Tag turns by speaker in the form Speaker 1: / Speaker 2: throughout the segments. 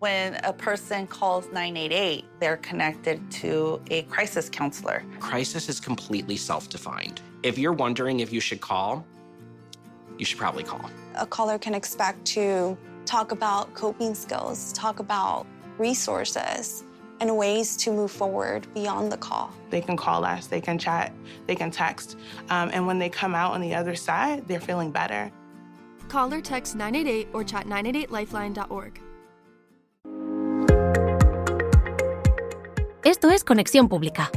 Speaker 1: When a person calls 988, they're connected to a crisis counselor.
Speaker 2: Crisis is completely self-defined. If you're wondering if you should call, you should probably call.
Speaker 3: A caller can expect to talk about coping skills, talk about resources, and ways to move forward beyond the call.
Speaker 4: They can call us, they can chat, they can text, and when they come out on the other side, they're feeling better.
Speaker 5: Call or text 988 or chat 988lifeline.org.
Speaker 6: Esto es Conexión Pública.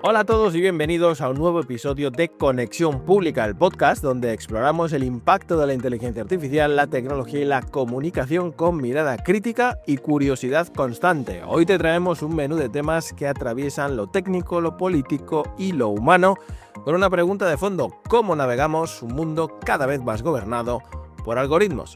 Speaker 7: Hola a todos y bienvenidos a un nuevo episodio de Conexión Pública, el podcast donde exploramos el impacto de la inteligencia artificial, la tecnología y la comunicación con mirada crítica y curiosidad constante. Hoy te traemos un menú de temas que atraviesan lo técnico, lo político y lo humano, con una pregunta de fondo: ¿cómo navegamos un mundo cada vez más gobernado por algoritmos?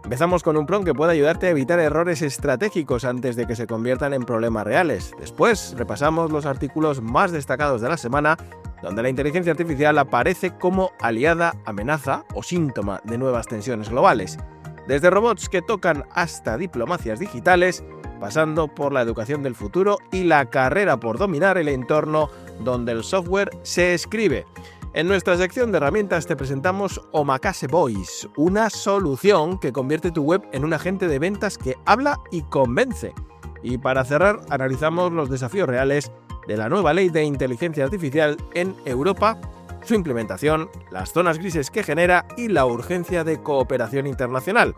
Speaker 7: Empezamos con un prompt que puede ayudarte a evitar errores estratégicos antes de que se conviertan en problemas reales. Después repasamos los artículos más destacados de la semana, donde la inteligencia artificial aparece como aliada, amenaza o síntoma de nuevas tensiones globales. Desde robots que tocan hasta diplomacias digitales, pasando por la educación del futuro y la carrera por dominar el entorno donde el software se escribe. En nuestra sección de herramientas te presentamos Omakase Voice, una solución que convierte tu web en un agente de ventas que habla y convence. Y para cerrar, analizamos los desafíos reales de la nueva ley de inteligencia artificial en Europa, su implementación, las zonas grises que genera y la urgencia de cooperación internacional.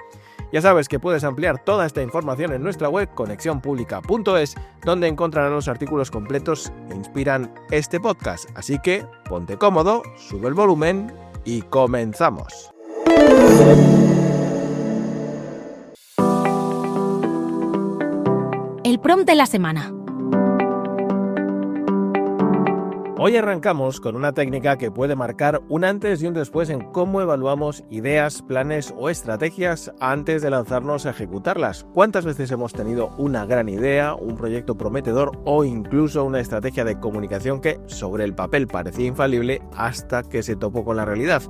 Speaker 7: Ya sabes que puedes ampliar toda esta información en nuestra web conexionpublica.es, donde encontrarás los artículos completos que inspiran este podcast. Así que ponte cómodo, sube el volumen y comenzamos.
Speaker 6: El prompt de la semana.
Speaker 7: Hoy arrancamos con una técnica que puede marcar un antes y un después en cómo evaluamos ideas, planes o estrategias antes de lanzarnos a ejecutarlas. ¿Cuántas veces hemos tenido una gran idea, un proyecto prometedor o incluso una estrategia de comunicación que sobre el papel parecía infalible hasta que se topó con la realidad?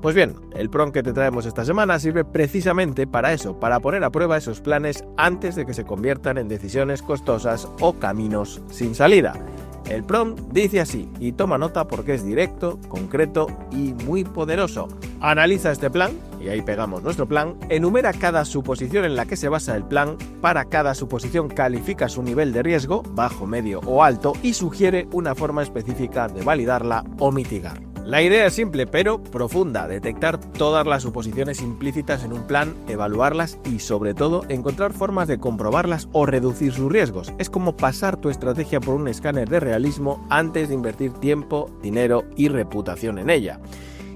Speaker 7: Pues bien, el prompt que te traemos esta semana sirve precisamente para eso, para poner a prueba esos planes antes de que se conviertan en decisiones costosas o caminos sin salida. El prompt dice así, y toma nota porque es directo, concreto y muy poderoso. Analiza este plan, y ahí pegamos nuestro plan, enumera cada suposición en la que se basa el plan, para cada suposición califica su nivel de riesgo, bajo, medio o alto, y sugiere una forma específica de validarla o mitigar. La idea es simple pero profunda: detectar todas las suposiciones implícitas en un plan, evaluarlas y sobre todo encontrar formas de comprobarlas o reducir sus riesgos. Es como pasar tu estrategia por un escáner de realismo antes de invertir tiempo, dinero y reputación en ella.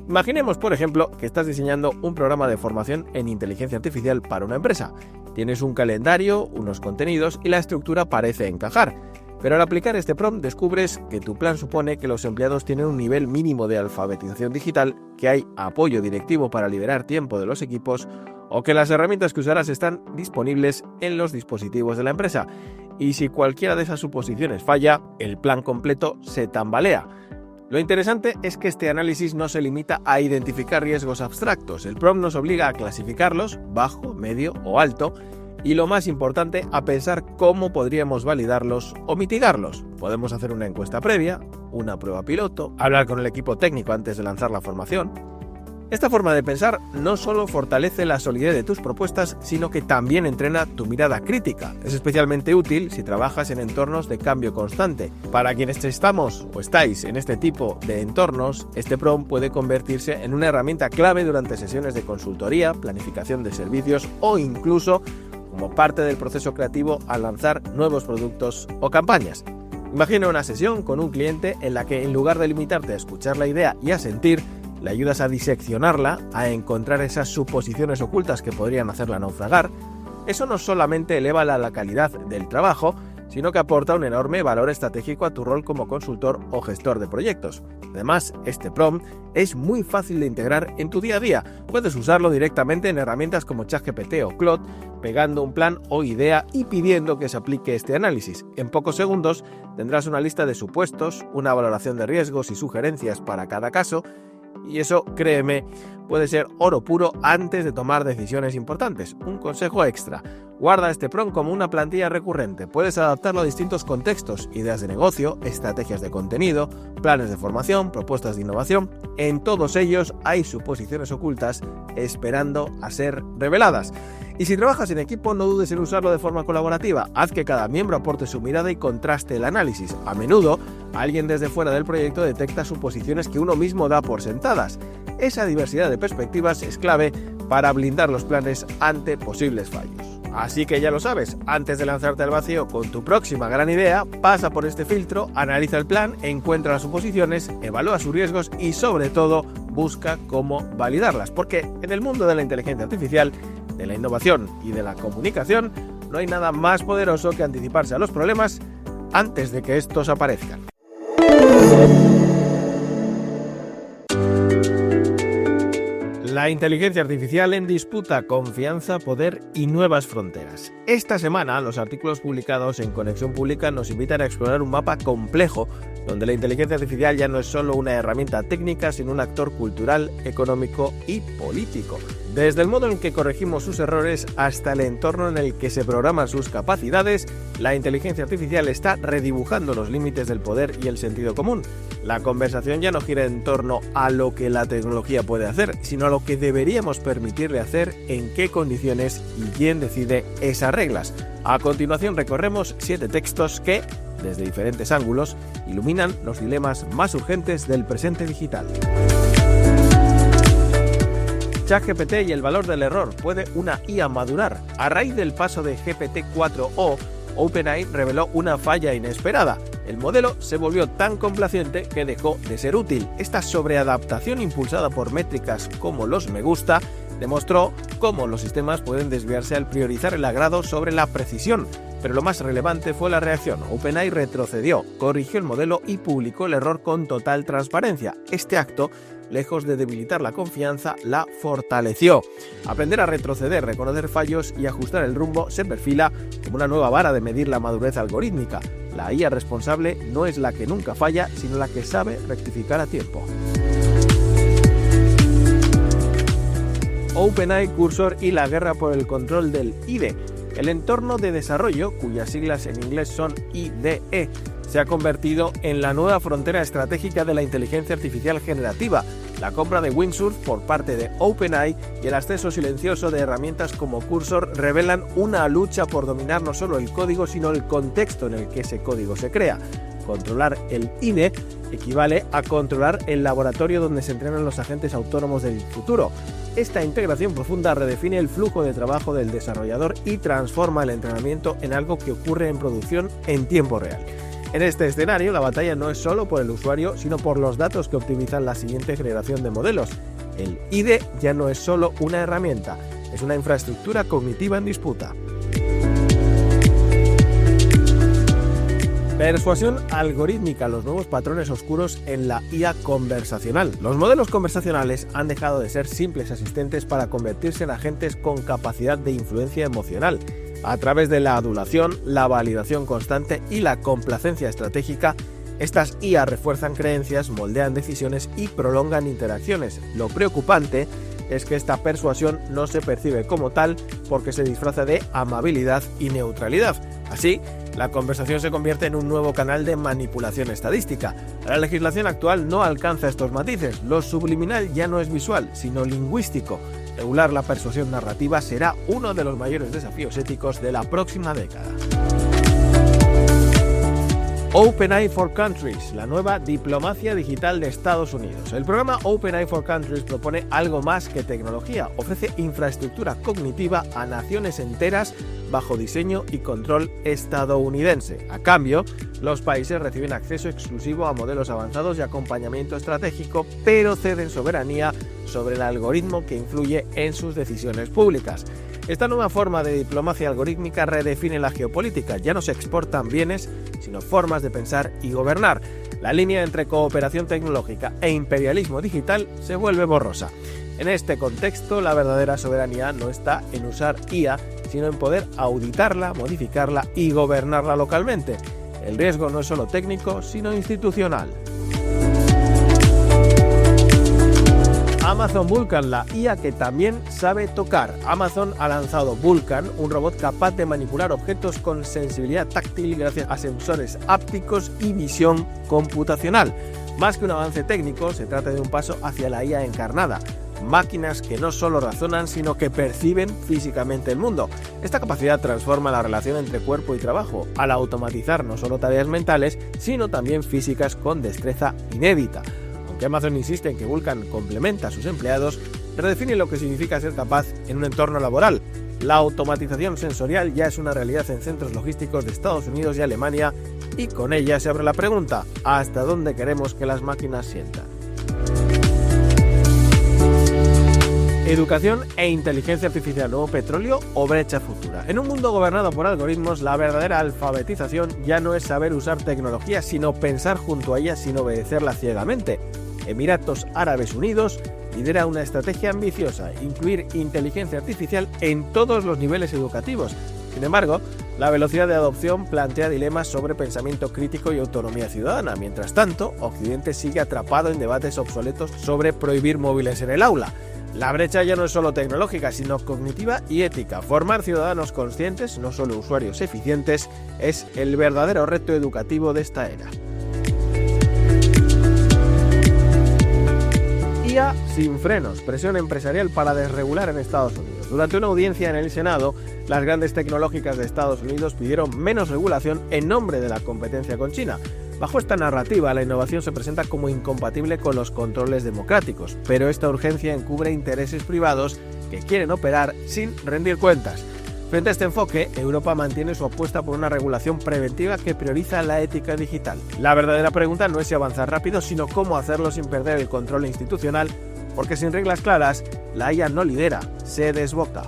Speaker 7: Imaginemos, por ejemplo, que estás diseñando un programa de formación en inteligencia artificial para una empresa. Tienes un calendario, unos contenidos y la estructura parece encajar. Pero al aplicar este prompt descubres que tu plan supone que los empleados tienen un nivel mínimo de alfabetización digital, que hay apoyo directivo para liberar tiempo de los equipos o que las herramientas que usarás están disponibles en los dispositivos de la empresa. Y si cualquiera de esas suposiciones falla, el plan completo se tambalea. Lo interesante es que este análisis no se limita a identificar riesgos abstractos. El prompt nos obliga a clasificarlos, bajo, medio o alto, y lo más importante, a pensar cómo podríamos validarlos o mitigarlos. Podemos hacer una encuesta previa, una prueba piloto, hablar con el equipo técnico antes de lanzar la formación. Esta forma de pensar no solo fortalece la solidez de tus propuestas, sino que también entrena tu mirada crítica. Es especialmente útil si trabajas en entornos de cambio constante. Para quienes estamos o estáis en este tipo de entornos, este prompt puede convertirse en una herramienta clave durante sesiones de consultoría, planificación de servicios o incluso como parte del proceso creativo al lanzar nuevos productos o campañas. Imagina una sesión con un cliente en la que, en lugar de limitarte a escuchar la idea y a sentir, le ayudas a diseccionarla, a encontrar esas suposiciones ocultas que podrían hacerla naufragar. Eso no solamente eleva la calidad del trabajo, sino que aporta un enorme valor estratégico a tu rol como consultor o gestor de proyectos. Además, este prompt es muy fácil de integrar en tu día a día. Puedes usarlo directamente en herramientas como ChatGPT o Claude, pegando un plan o idea y pidiendo que se aplique este análisis. En pocos segundos tendrás una lista de supuestos, una valoración de riesgos y sugerencias para cada caso, Y eso, créeme, puede ser oro puro antes de tomar decisiones importantes. Un consejo extra: guarda este prompt como una plantilla recurrente. Puedes adaptarlo a distintos contextos: ideas de negocio, estrategias de contenido, planes de formación, propuestas de innovación. En todos ellos hay suposiciones ocultas esperando a ser reveladas. Y si trabajas en equipo, no dudes en usarlo de forma colaborativa. Haz que cada miembro aporte su mirada y contraste el análisis. A menudo, alguien desde fuera del proyecto detecta suposiciones que uno mismo da por sentadas. Esa diversidad de perspectivas es clave para blindar los planes ante posibles fallos. Así que ya lo sabes, antes de lanzarte al vacío con tu próxima gran idea, pasa por este filtro, analiza el plan, encuentra las suposiciones, evalúa sus riesgos y sobre todo busca cómo validarlas. Porque en el mundo de la inteligencia artificial, de la innovación y de la comunicación, no hay nada más poderoso que anticiparse a los problemas antes de que estos aparezcan. La inteligencia artificial en disputa, confianza, poder y nuevas fronteras. Esta semana, los artículos publicados en Conexión Pública nos invitan a explorar un mapa complejo donde la inteligencia artificial ya no es solo una herramienta técnica, sino un actor cultural, económico y político. Desde el modo en que corregimos sus errores hasta el entorno en el que se programan sus capacidades, la inteligencia artificial está redibujando los límites del poder y el sentido común. La conversación ya no gira en torno a lo que la tecnología puede hacer, sino a lo que deberíamos permitirle hacer, en qué condiciones y quién decide esas reglas. A continuación recorremos 7 textos que, desde diferentes ángulos, iluminan los dilemas más urgentes del presente digital. ChatGPT y el valor del error. ¿Puede una IA madurar? A raíz del paso de GPT-4o, OpenAI reveló una falla inesperada. El modelo se volvió tan complaciente que dejó de ser útil. Esta sobreadaptación impulsada por métricas como los me gusta demostró cómo los sistemas pueden desviarse al priorizar el agrado sobre la precisión. Pero lo más relevante fue la reacción. OpenAI retrocedió, corrigió el modelo y publicó el error con total transparencia. Este acto, lejos de debilitar la confianza, la fortaleció. Aprender a retroceder, reconocer fallos y ajustar el rumbo se perfila como una nueva vara de medir la madurez algorítmica. La IA responsable no es la que nunca falla, sino la que sabe rectificar a tiempo. OpenAI, Cursor y la guerra por el control del IDE. El entorno de desarrollo, cuyas siglas en inglés son IDE, se ha convertido en la nueva frontera estratégica de la inteligencia artificial generativa. La compra de Wingsurf por parte de OpenAI y el acceso silencioso de herramientas como Cursor revelan una lucha por dominar no solo el código, sino el contexto en el que ese código se crea. Controlar el IDE equivale a controlar el laboratorio donde se entrenan los agentes autónomos del futuro. Esta integración profunda redefine el flujo de trabajo del desarrollador y transforma el entrenamiento en algo que ocurre en producción en tiempo real. En este escenario, la batalla no es solo por el usuario, sino por los datos que optimizan la siguiente generación de modelos. El IDE ya no es solo una herramienta, es una infraestructura cognitiva en disputa. Persuasión algorítmica, los nuevos patrones oscuros en la IA conversacional. Los modelos conversacionales han dejado de ser simples asistentes para convertirse en agentes con capacidad de influencia emocional. A través de la adulación, la validación constante y la complacencia estratégica, estas IA refuerzan creencias, moldean decisiones y prolongan interacciones. Lo preocupante es que esta persuasión no se percibe como tal porque se disfraza de amabilidad y neutralidad. Así, la conversación se convierte en un nuevo canal de manipulación estadística. La legislación actual no alcanza estos matices. Lo subliminal ya no es visual, sino lingüístico. Regular la persuasión narrativa será uno de los mayores desafíos éticos de la próxima década. OpenAI for Countries, la nueva diplomacia digital de Estados Unidos. El programa OpenAI for Countries propone algo más que tecnología. Ofrece infraestructura cognitiva a naciones enteras bajo diseño y control estadounidense. A cambio, los países reciben acceso exclusivo a modelos avanzados y acompañamiento estratégico, pero ceden soberanía sobre el algoritmo que influye en sus decisiones públicas. Esta nueva forma de diplomacia algorítmica redefine la geopolítica. Ya no se exportan bienes, sino formas de pensar y gobernar. La línea entre cooperación tecnológica e imperialismo digital se vuelve borrosa. En este contexto, la verdadera soberanía no está en usar IA, sino en poder auditarla, modificarla y gobernarla localmente. El riesgo no es solo técnico, sino institucional. Amazon Vulcan, la IA que también sabe tocar. Amazon ha lanzado Vulcan, un robot capaz de manipular objetos con sensibilidad táctil gracias a sensores ápticos y visión computacional. Más que un avance técnico, se trata de un paso hacia la IA encarnada. Máquinas que no solo razonan, sino que perciben físicamente el mundo. Esta capacidad transforma la relación entre cuerpo y trabajo, al automatizar no solo tareas mentales, sino también físicas con destreza inédita. Aunque Amazon insiste en que Vulcan complementa a sus empleados, redefine lo que significa ser capaz en un entorno laboral. La automatización sensorial ya es una realidad en centros logísticos de Estados Unidos y Alemania, y con ella se abre la pregunta: ¿hasta dónde queremos que las máquinas sientan? Educación e inteligencia artificial, nuevo petróleo o brecha futura. En un mundo gobernado por algoritmos, la verdadera alfabetización ya no es saber usar tecnología, sino pensar junto a ella sin obedecerla ciegamente. Emiratos Árabes Unidos lidera una estrategia ambiciosa: incluir inteligencia artificial en todos los niveles educativos. Sin embargo, la velocidad de adopción plantea dilemas sobre pensamiento crítico y autonomía ciudadana. Mientras tanto, Occidente sigue atrapado en debates obsoletos sobre prohibir móviles en el aula. La brecha ya no es solo tecnológica, sino cognitiva y ética. Formar ciudadanos conscientes, no solo usuarios eficientes, es el verdadero reto educativo de esta era. IA sin frenos, presión empresarial para desregular en Estados Unidos. Durante una audiencia en el Senado, las grandes tecnológicas de Estados Unidos pidieron menos regulación en nombre de la competencia con China. Bajo esta narrativa, la innovación se presenta como incompatible con los controles democráticos, pero esta urgencia encubre intereses privados que quieren operar sin rendir cuentas. Frente a este enfoque, Europa mantiene su apuesta por una regulación preventiva que prioriza la ética digital. La verdadera pregunta no es si avanzar rápido, sino cómo hacerlo sin perder el control institucional, porque sin reglas claras, la IA no lidera, se desboca.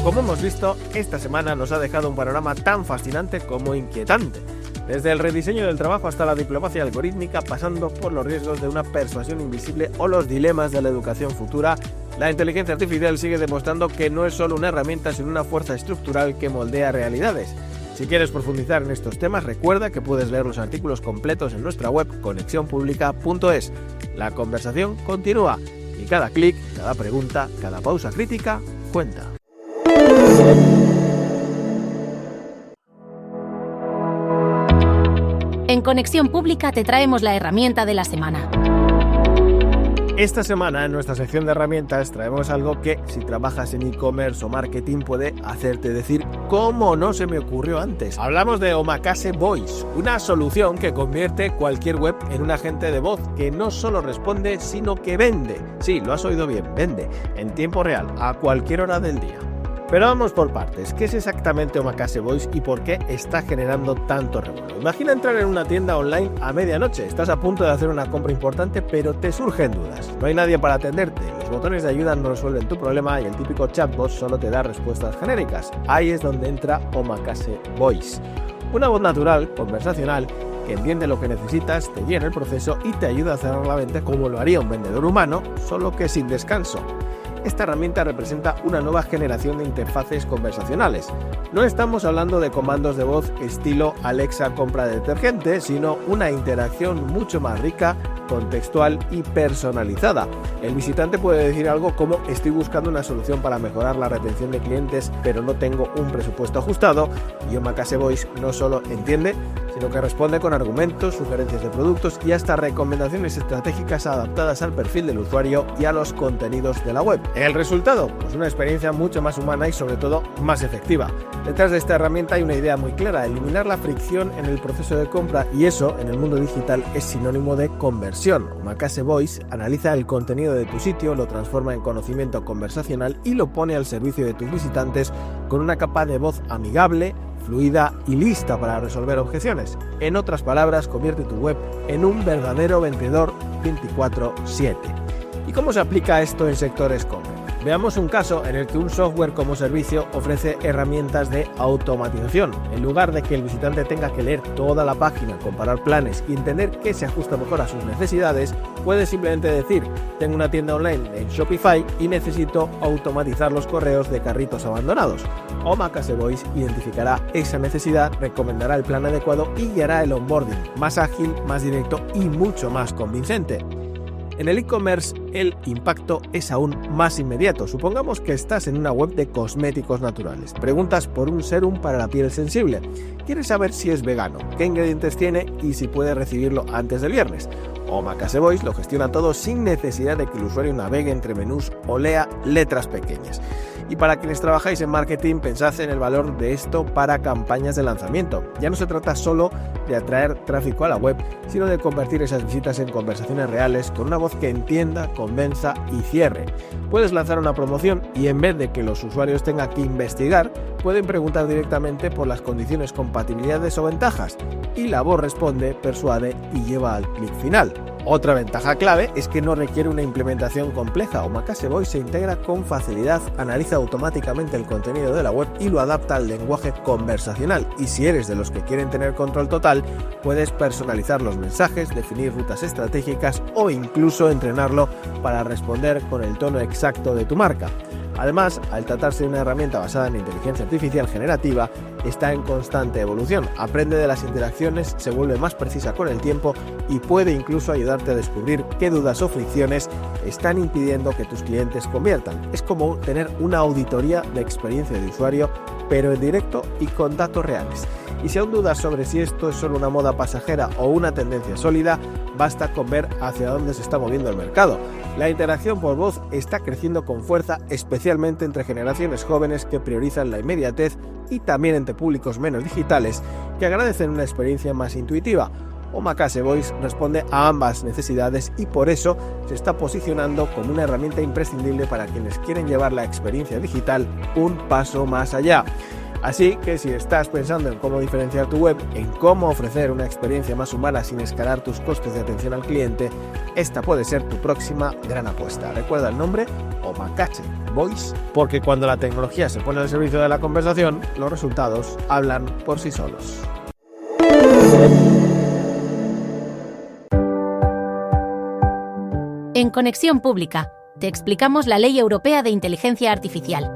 Speaker 7: Como hemos visto, esta semana nos ha dejado un panorama tan fascinante como inquietante. Desde el rediseño del trabajo hasta la diplomacia algorítmica, pasando por los riesgos de una persuasión invisible o los dilemas de la educación futura, la inteligencia artificial sigue demostrando que no es solo una herramienta, sino una fuerza estructural que moldea realidades. Si quieres profundizar en estos temas, recuerda que puedes leer los artículos completos en nuestra web conexionpublica.es. La conversación continúa y cada clic, cada pregunta, cada pausa crítica cuenta.
Speaker 6: En Conexión Pública te traemos la herramienta de la semana.
Speaker 7: Esta semana en nuestra sección de herramientas traemos algo que, si trabajas en e-commerce o marketing, puede hacerte decir ¿cómo no se me ocurrió antes? Hablamos de Omakase Voice, una solución que convierte cualquier web en un agente de voz que no solo responde, sino que vende. Sí, lo has oído bien, vende, en tiempo real, a cualquier hora del día. Pero vamos por partes. ¿Qué es exactamente Omakase Voice y por qué está generando tanto revuelo? Imagina entrar en una tienda online a medianoche. Estás a punto de hacer una compra importante, pero te surgen dudas. No hay nadie para atenderte. Los botones de ayuda no resuelven tu problema y el típico chatbot solo te da respuestas genéricas. Ahí es donde entra Omakase Voice. Una voz natural, conversacional, que entiende lo que necesitas, te guía en el proceso y te ayuda a cerrar la venta como lo haría un vendedor humano, solo que sin descanso. Esta herramienta representa una nueva generación de interfaces conversacionales. No estamos hablando de comandos de voz estilo Alexa compra detergente, sino una interacción mucho más rica, contextual y personalizada. El visitante puede decir algo como estoy buscando una solución para mejorar la retención de clientes, pero no tengo un presupuesto ajustado, y Omakase Voice no solo entiende, sino que responde con argumentos, sugerencias de productos y hasta recomendaciones estratégicas adaptadas al perfil del usuario y a los contenidos de la web. ¿El resultado? Pues una experiencia mucho más humana y sobre todo más efectiva. Detrás de esta herramienta hay una idea muy clara: eliminar la fricción en el proceso de compra, y eso en el mundo digital es sinónimo de conversión. Omakase Voice analiza el contenido de tu sitio, lo transforma en conocimiento conversacional y lo pone al servicio de tus visitantes con una capa de voz amigable, fluida y lista para resolver objeciones. En otras palabras, convierte tu web en un verdadero vendedor 24/7. ¿Y cómo se aplica esto en sectores como? Veamos un caso en el que un software como servicio ofrece herramientas de automatización. En lugar de que el visitante tenga que leer toda la página, comparar planes y entender qué se ajusta mejor a sus necesidades, puede simplemente decir: tengo una tienda online en Shopify y necesito automatizar los correos de carritos abandonados. Omakase Voice identificará esa necesidad, recomendará el plan adecuado y guiará el onboarding más ágil, más directo y mucho más convincente. En el e-commerce el impacto es aún más inmediato. Supongamos que estás en una web de cosméticos naturales. Preguntas por un serum para la piel sensible. Quieres saber si es vegano, qué ingredientes tiene y si puedes recibirlo antes del viernes. Omakase Voice lo gestiona todo sin necesidad de que el usuario navegue entre menús o lea letras pequeñas. Y para quienes trabajáis en marketing, pensad en el valor de esto para campañas de lanzamiento. Ya no se trata solo de atraer tráfico a la web, sino de convertir esas visitas en conversaciones reales con una voz que entienda, convenza y cierre. Puedes lanzar una promoción y en vez de que los usuarios tengan que investigar, pueden preguntar directamente por las condiciones, compatibilidades o ventajas. Y la voz responde, persuade y lleva al clic final. Otra ventaja clave es que no requiere una implementación compleja. Omakase Voice se integra con facilidad, analiza automáticamente el contenido de la web y lo adapta al lenguaje conversacional. Y si eres de los que quieren tener control total, puedes personalizar los mensajes, definir rutas estratégicas o incluso entrenarlo para responder con el tono exacto de tu marca. Además, al tratarse de una herramienta basada en inteligencia artificial generativa, está en constante evolución, aprende de las interacciones, se vuelve más precisa con el tiempo y puede incluso ayudarte a descubrir qué dudas o fricciones están impidiendo que tus clientes conviertan. Es como tener una auditoría de experiencia de usuario, pero en directo y con datos reales. Y si aún dudas sobre si esto es solo una moda pasajera o una tendencia sólida, basta con ver hacia dónde se está moviendo el mercado. La interacción por voz está creciendo con fuerza, especialmente entre generaciones jóvenes que priorizan la inmediatez y también entre públicos menos digitales que agradecen una experiencia más intuitiva. Omakase Voice responde a ambas necesidades y por eso se está posicionando como una herramienta imprescindible para quienes quieren llevar la experiencia digital un paso más allá. Así que si estás pensando en cómo diferenciar tu web, en cómo ofrecer una experiencia más humana sin escalar tus costes de atención al cliente, esta puede ser tu próxima gran apuesta. Recuerda el nombre, Omakase Voice, porque cuando la tecnología se pone al servicio de la conversación, los resultados hablan por sí solos.
Speaker 6: En Conexión Pública, te explicamos la Ley Europea de Inteligencia Artificial.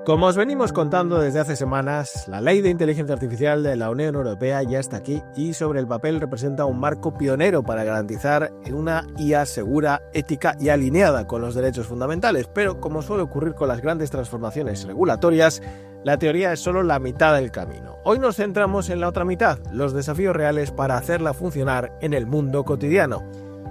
Speaker 7: Como os venimos contando desde hace semanas, la Ley de Inteligencia Artificial de la Unión Europea ya está aquí y sobre el papel representa un marco pionero para garantizar una IA segura, ética y alineada con los derechos fundamentales. Pero como suele ocurrir con las grandes transformaciones regulatorias, la teoría es solo la mitad del camino. Hoy nos centramos en la otra mitad, los desafíos reales para hacerla funcionar en el mundo cotidiano.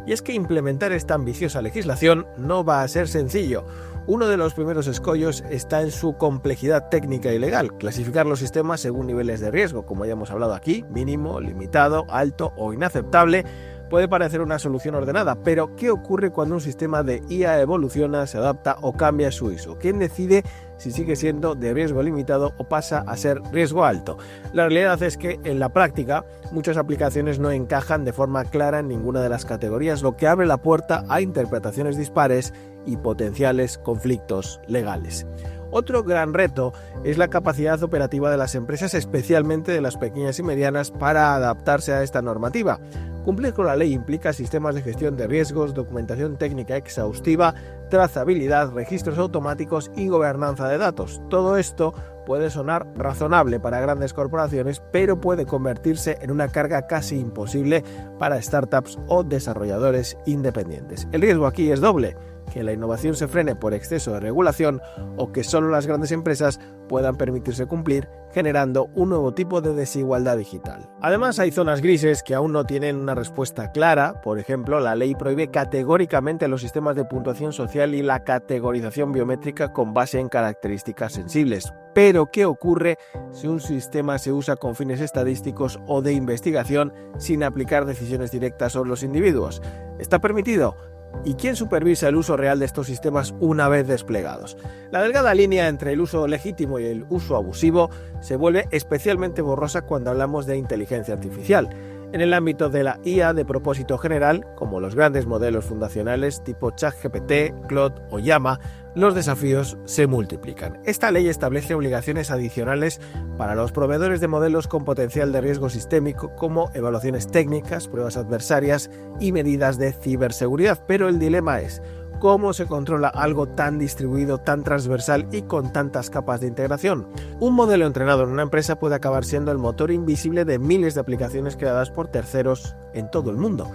Speaker 7: Y es que implementar esta ambiciosa legislación no va a ser sencillo. Uno de los primeros escollos está en su complejidad técnica y legal, clasificar los sistemas según niveles de riesgo, como ya hemos hablado aquí, mínimo, limitado, alto o inaceptable. Puede parecer una solución ordenada, pero ¿qué ocurre cuando un sistema de IA evoluciona, se adapta o cambia su uso? ¿Quién decide si sigue siendo de riesgo limitado o pasa a ser riesgo alto? La realidad es que en la práctica muchas aplicaciones no encajan de forma clara en ninguna de las categorías, lo que abre la puerta a interpretaciones dispares y potenciales conflictos legales. Otro gran reto es la capacidad operativa de las empresas, especialmente de las pequeñas y medianas, para adaptarse a esta normativa. Cumplir con la ley implica sistemas de gestión de riesgos, documentación técnica exhaustiva, trazabilidad, registros automáticos y gobernanza de datos. Todo esto puede sonar razonable para grandes corporaciones, pero puede convertirse en una carga casi imposible para startups o desarrolladores independientes. El riesgo aquí es doble: que la innovación se frene por exceso de regulación o que solo las grandes empresas puedan permitirse cumplir, generando un nuevo tipo de desigualdad digital. Además, hay zonas grises que aún no tienen una respuesta clara. Por ejemplo, la ley prohíbe categóricamente los sistemas de puntuación social y la categorización biométrica con base en características sensibles. Pero, ¿qué ocurre si un sistema se usa con fines estadísticos o de investigación sin aplicar decisiones directas sobre los individuos? ¿Está permitido? ¿Y quién supervisa el uso real de estos sistemas una vez desplegados? La delgada línea entre el uso legítimo y el uso abusivo se vuelve especialmente borrosa cuando hablamos de inteligencia artificial. En el ámbito de la IA de propósito general, como los grandes modelos fundacionales tipo ChatGPT, Claude o Llama, los desafíos se multiplican. Esta ley establece obligaciones adicionales para los proveedores de modelos con potencial de riesgo sistémico, como evaluaciones técnicas, pruebas adversarias y medidas de ciberseguridad. Pero el dilema es: ¿cómo se controla algo tan distribuido, tan transversal y con tantas capas de integración? Un modelo entrenado en una empresa puede acabar siendo el motor invisible de miles de aplicaciones creadas por terceros en todo el mundo.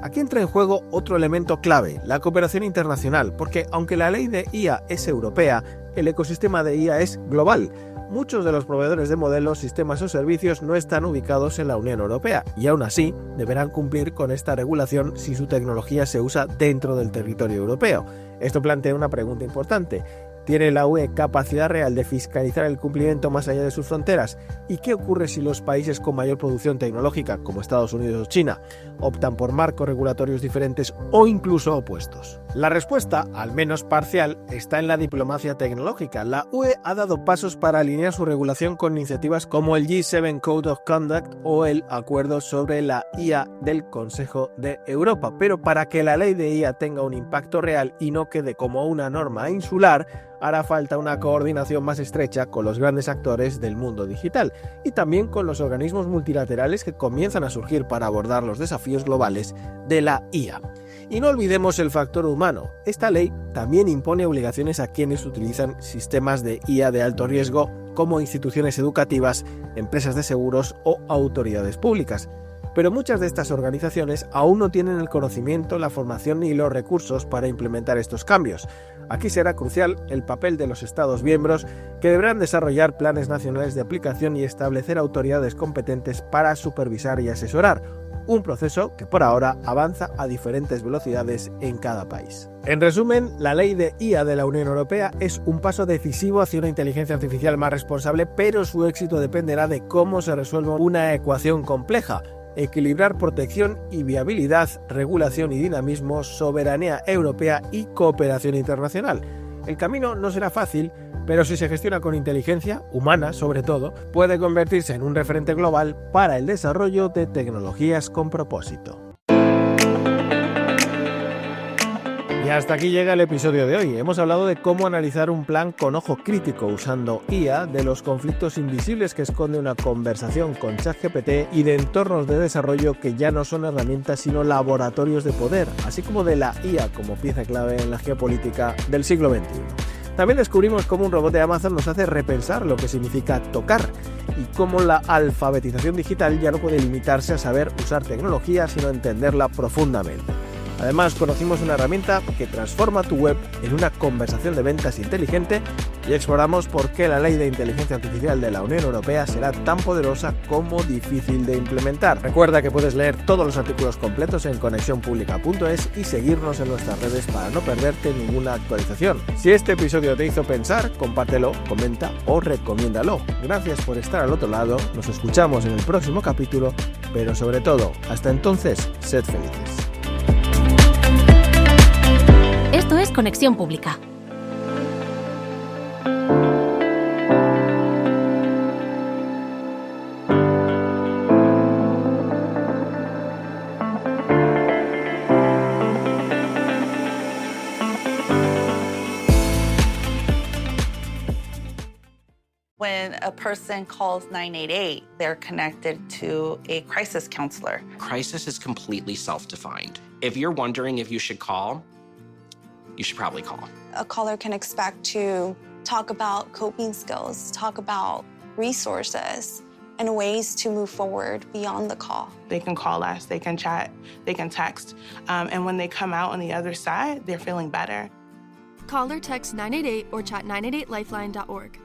Speaker 7: Aquí entra en juego otro elemento clave, la cooperación internacional, porque aunque la ley de IA es europea, el ecosistema de IA es global. Muchos de los proveedores de modelos, sistemas o servicios no están ubicados en la Unión Europea y aún así deberán cumplir con esta regulación si su tecnología se usa dentro del territorio europeo. Esto plantea una pregunta importante. ¿Tiene la UE capacidad real de fiscalizar el cumplimiento más allá de sus fronteras? ¿Y qué ocurre si los países con mayor producción tecnológica, como Estados Unidos o China, optan por marcos regulatorios diferentes o incluso opuestos? La respuesta, al menos parcial, está en la diplomacia tecnológica. La UE ha dado pasos para alinear su regulación con iniciativas como el G7 Code of Conduct o el Acuerdo sobre la IA del Consejo de Europa. Pero para que la ley de IA tenga un impacto real y no quede como una norma insular, hará falta una coordinación más estrecha con los grandes actores del mundo digital y también con los organismos multilaterales que comienzan a surgir para abordar los desafíos globales de la IA. Y no olvidemos el factor humano. Esta ley también impone obligaciones a quienes utilizan sistemas de IA de alto riesgo como instituciones educativas, empresas de seguros o autoridades públicas. Pero muchas de estas organizaciones aún no tienen el conocimiento, la formación ni los recursos para implementar estos cambios. Aquí será crucial el papel de los Estados miembros, que deberán desarrollar planes nacionales de aplicación y establecer autoridades competentes para supervisar y asesorar, un proceso que por ahora avanza a diferentes velocidades en cada país. En resumen, la ley de IA de la Unión Europea es un paso decisivo hacia una inteligencia artificial más responsable, pero su éxito dependerá de cómo se resuelva una ecuación compleja: equilibrar protección y viabilidad, regulación y dinamismo, soberanía europea y cooperación internacional. El camino no será fácil, pero si se gestiona con inteligencia, humana sobre todo, puede convertirse en un referente global para el desarrollo de tecnologías con propósito. Y hasta aquí llega el episodio de hoy. Hemos hablado de cómo analizar un plan con ojo crítico usando IA, de los conflictos invisibles que esconde una conversación con ChatGPT y de entornos de desarrollo que ya no son herramientas sino laboratorios de poder, así como de la IA como pieza clave en la geopolítica del siglo XXI. También descubrimos cómo un robot de Amazon nos hace repensar lo que significa tocar y cómo la alfabetización digital ya no puede limitarse a saber usar tecnología, sino entenderla profundamente. Además, conocimos una herramienta que transforma tu web en una conversación de ventas inteligente y exploramos por qué la ley de inteligencia artificial de la Unión Europea será tan poderosa como difícil de implementar. Recuerda que puedes leer todos los artículos completos en conexiónpublica.es y seguirnos en nuestras redes para no perderte ninguna actualización. Si este episodio te hizo pensar, compártelo, comenta o recomiéndalo. Gracias por estar al otro lado, nos escuchamos en el próximo capítulo, pero sobre todo, hasta entonces, sed felices.
Speaker 6: Esto es Conexión Pública.
Speaker 1: When a person calls 988, they're connected to a crisis counselor.
Speaker 2: Crisis is completely self-defined. If you're wondering if you should call, you should probably call.
Speaker 3: A caller can expect to talk about coping skills, talk about resources, and ways to move forward beyond the call.
Speaker 4: They can call us, they can chat, they can text, and when they come out on the other side, they're feeling better.
Speaker 5: Call or text 988 or chat 988lifeline.org.